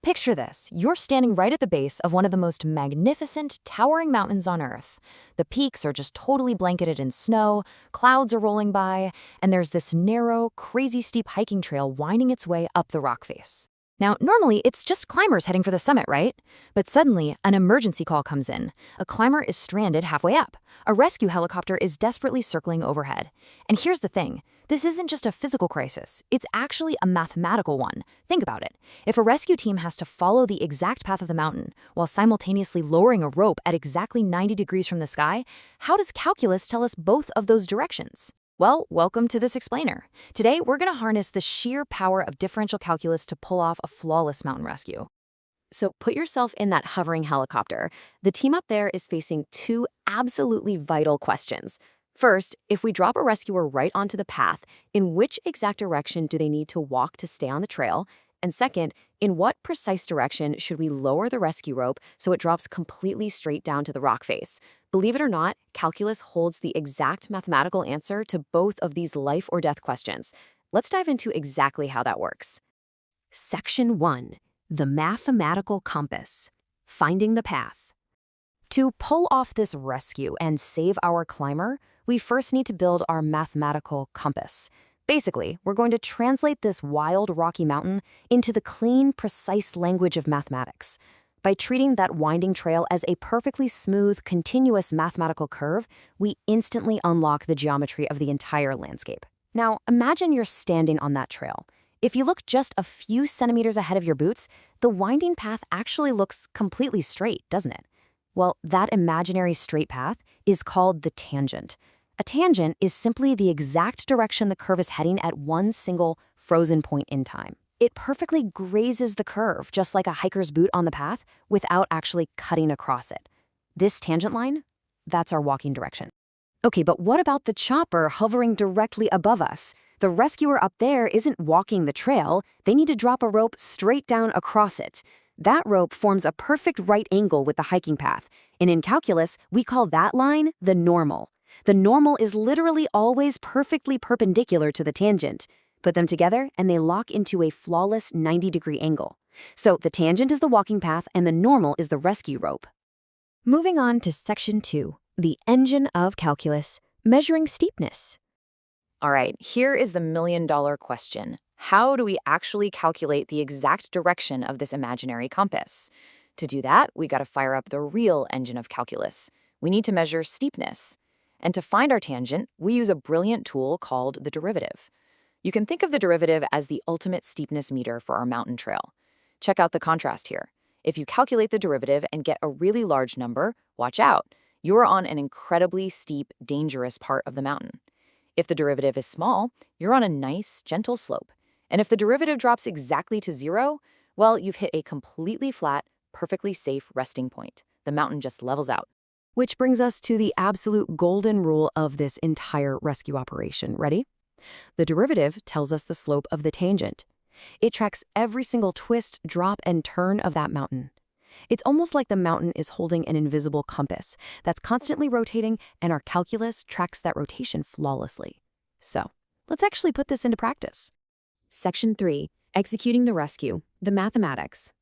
Picture this. You're standing right at the base of one of the most magnificent, towering mountains on Earth. The peaks are just totally blanketed in snow, clouds are rolling by, and there's this narrow, crazy steep hiking trail winding its way up the rock face. Now, normally, it's just climbers heading for the summit, right? But suddenly, an emergency call comes in. A climber is stranded halfway up. A rescue helicopter is desperately circling overhead. And here's the thing. This isn't just a physical crisis. It's actually a mathematical one. Think about it. If a rescue team has to follow the exact path of the mountain while simultaneously lowering a rope at exactly 90 degrees from the sky, how does calculus tell us both of those directions? Well, welcome to this explainer. Today, we're going to harness the sheer power of differential calculus to pull off a flawless mountain rescue. So put yourself in that hovering helicopter. The team up there is facing two absolutely vital questions. First, if we drop a rescuer right onto the path, in which exact direction do they need to walk to stay on the trail? And second, in what precise direction should we lower the rescue rope so it drops completely straight down to the rock face? Believe it or not, calculus holds the exact mathematical answer to both of these life or death questions. Let's dive into exactly how that works. Section 1. The mathematical compass. Finding the path. To pull off this rescue and save our climber, we first need to build our mathematical compass. Basically, we're going to translate this wild, rocky mountain into the clean, precise language of mathematics. By treating that winding trail as a perfectly smooth, continuous mathematical curve, we instantly unlock the geometry of the entire landscape. Now, imagine you're standing on that trail. If you look just a few centimeters ahead of your boots, the winding path actually looks completely straight, doesn't it? Well, that imaginary straight path is called the tangent. A tangent is simply the exact direction the curve is heading at one single frozen point in time. It perfectly grazes the curve, just like a hiker's boot on the path, without actually cutting across it. This tangent line, that's our walking direction. Okay, but what about the chopper hovering directly above us? The rescuer up there isn't walking the trail. They need to drop a rope straight down across it. That rope forms a perfect right angle with the hiking path, and in calculus, we call that line the normal. The normal is literally always perfectly perpendicular to the tangent. Put them together, and they lock into a flawless 90-degree angle. So the tangent is the walking path, and the normal is the rescue rope. Moving on to Section 2, the engine of calculus, measuring steepness. All right, here is the million-dollar question. How do we actually calculate the exact direction of this imaginary compass? To do that, we got to fire up the real engine of calculus. We need to measure steepness. And to find our tangent, we use a brilliant tool called the derivative. You can think of the derivative as the ultimate steepness meter for our mountain trail. Check out the contrast here. If you calculate the derivative and get a really large number, watch out. You're on an incredibly steep, dangerous part of the mountain. If the derivative is small, you're on a nice, gentle slope. And if the derivative drops exactly to zero, well, you've hit a completely flat, perfectly safe resting point. The mountain just levels out. Which brings us to the absolute golden rule of this entire rescue operation. Ready? The derivative tells us the slope of the tangent. It tracks every single twist, drop, and turn of that mountain. It's almost like the mountain is holding an invisible compass that's constantly rotating, and our calculus tracks that rotation flawlessly. So, let's actually put this into practice. Section 3, executing the rescue, the mathematics.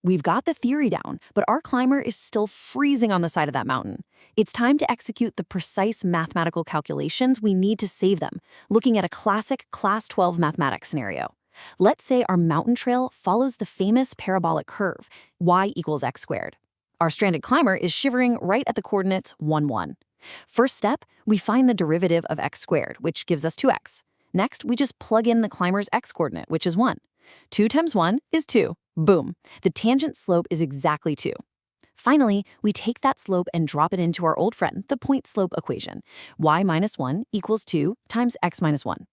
We've got the theory down, but our climber is still freezing on the side of that mountain. It's time to execute the precise mathematical calculations we need to save them, looking at a classic Class 12 mathematics scenario. Let's say our mountain trail follows the famous parabolic curve, y equals x squared. Our stranded climber is shivering right at the coordinates 1, 1. First step, we find the derivative of x squared, which gives us 2x. Next, we just plug in the climber's x coordinate, which is 1. 2 times 1 is 2. Boom. The tangent slope is exactly 2. Finally, we take that slope and drop it into our old friend, the point slope equation. Y minus 1 equals 2 times x minus 1.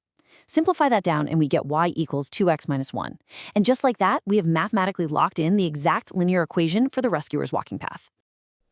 Simplify that down and we get y equals 2x minus 1. And just like that, we have mathematically locked in the exact linear equation for the rescuer's walking path.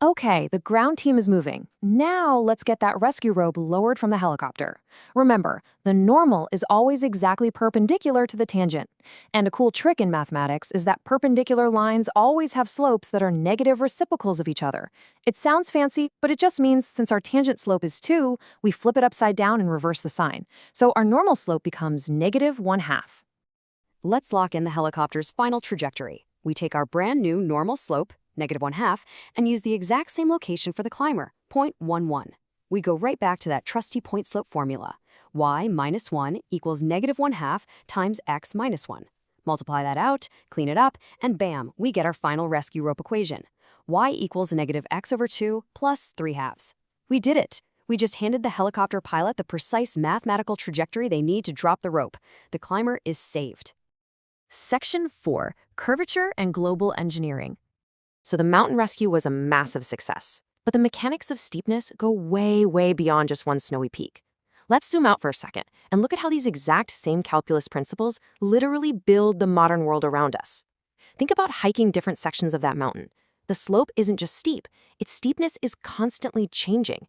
Okay, the ground team is moving. Now let's get that rescue rope lowered from the helicopter. Remember, the normal is always exactly perpendicular to the tangent. And a cool trick in mathematics is that perpendicular lines always have slopes that are negative reciprocals of each other. It sounds fancy, but it just means since our tangent slope is 2, we flip it upside down and reverse the sign. So our normal slope becomes negative 1/2. Let's lock in the helicopter's final trajectory. We take our brand new normal slope, -1/2, and use the exact same location for the climber, 0.11. We go right back to that trusty point slope formula. Y minus 1 equals -1/2 times x minus 1. Multiply that out, clean it up, and bam, we get our final rescue rope equation. Y equals -x/2 plus 3/2. We did it. We just handed the helicopter pilot the precise mathematical trajectory they need to drop the rope. The climber is saved. Section 4, Curvature and Global Engineering. So the mountain rescue was a massive success, but the mechanics of steepness go way, way beyond just one snowy peak. Let's zoom out for a second and look at how these exact same calculus principles literally build the modern world around us. Think about hiking different sections of that mountain. The slope isn't just steep, its steepness is constantly changing.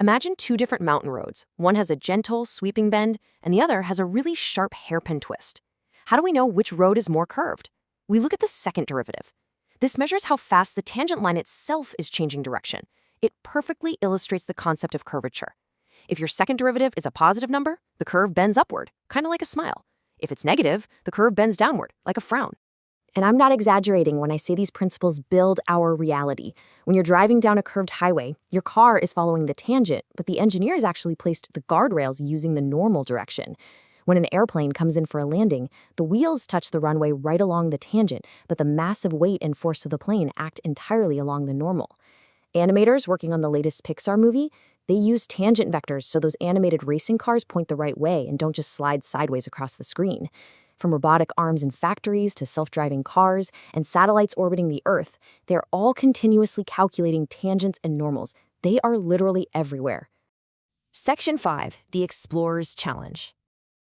Imagine two different mountain roads. One has a gentle, sweeping bend, and the other has a really sharp hairpin twist. How do we know which road is more curved? We look at the second derivative. This measures how fast the tangent line itself is changing direction. It perfectly illustrates the concept of curvature. If your second derivative is a positive number, the curve bends upward, kind of like a smile. If it's negative, the curve bends downward, like a frown. And I'm not exaggerating when I say these principles build our reality. When you're driving down a curved highway, your car is following the tangent, but the engineers actually placed the guardrails using the normal direction. When an airplane comes in for a landing, the wheels touch the runway right along the tangent, but the massive weight and force of the plane act entirely along the normal. Animators working on the latest Pixar movie, they use tangent vectors so those animated racing cars point the right way and don't just slide sideways across the screen. From robotic arms in factories to self-driving cars and satellites orbiting the Earth, they're all continuously calculating tangents and normals. They are literally everywhere. Section 5, the Explorer's Challenge.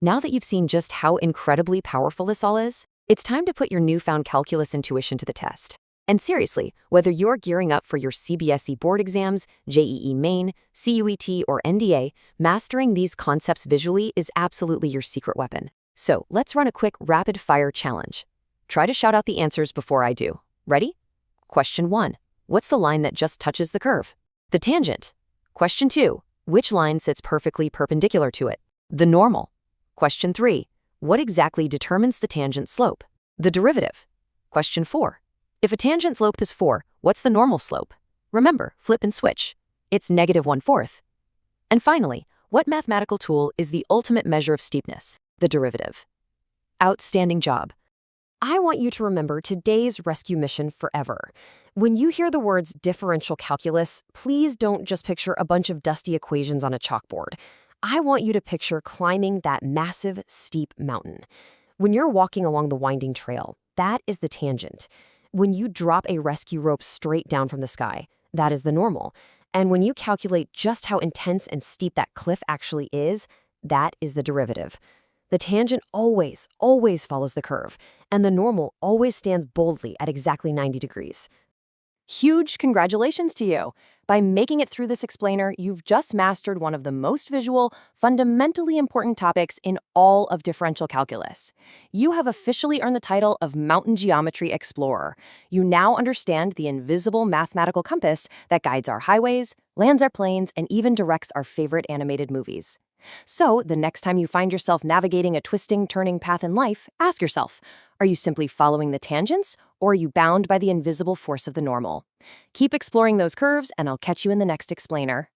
Now that you've seen just how incredibly powerful this all is, it's time to put your newfound calculus intuition to the test. And seriously, whether you're gearing up for your CBSE board exams, JEE Main, CUET, or NDA, mastering these concepts visually is absolutely your secret weapon. So let's run a quick rapid-fire challenge. Try to shout out the answers before I do. Ready? Question 1. What's the line that just touches the curve? The tangent. Question 2. Which line sits perfectly perpendicular to it? The normal. Question 3. What exactly determines the tangent slope? The derivative. Question 4. If a tangent slope is 4, what's the normal slope? Remember, flip and switch. It's -1/4. And finally, what mathematical tool is the ultimate measure of steepness? The derivative. Outstanding job. I want you to remember today's rescue mission forever. When you hear the words differential calculus, please don't just picture a bunch of dusty equations on a chalkboard. I want you to picture climbing that massive, steep mountain. When you're walking along the winding trail, that is the tangent. When you drop a rescue rope straight down from the sky, that is the normal. And when you calculate just how intense and steep that cliff actually is, that is the derivative. The tangent always, always follows the curve, and the normal always stands boldly at exactly 90 degrees. Huge congratulations to you! By making it through this explainer, you've just mastered one of the most visual, fundamentally important topics in all of differential calculus. You have officially earned the title of Mountain Geometry Explorer. You now understand the invisible mathematical compass that guides our highways, lands our planes, and even directs our favorite animated movies. So, the next time you find yourself navigating a twisting, turning path in life, ask yourself, are you simply following the tangents, or are you bound by the invisible force of the normal? Keep exploring those curves, and I'll catch you in the next explainer.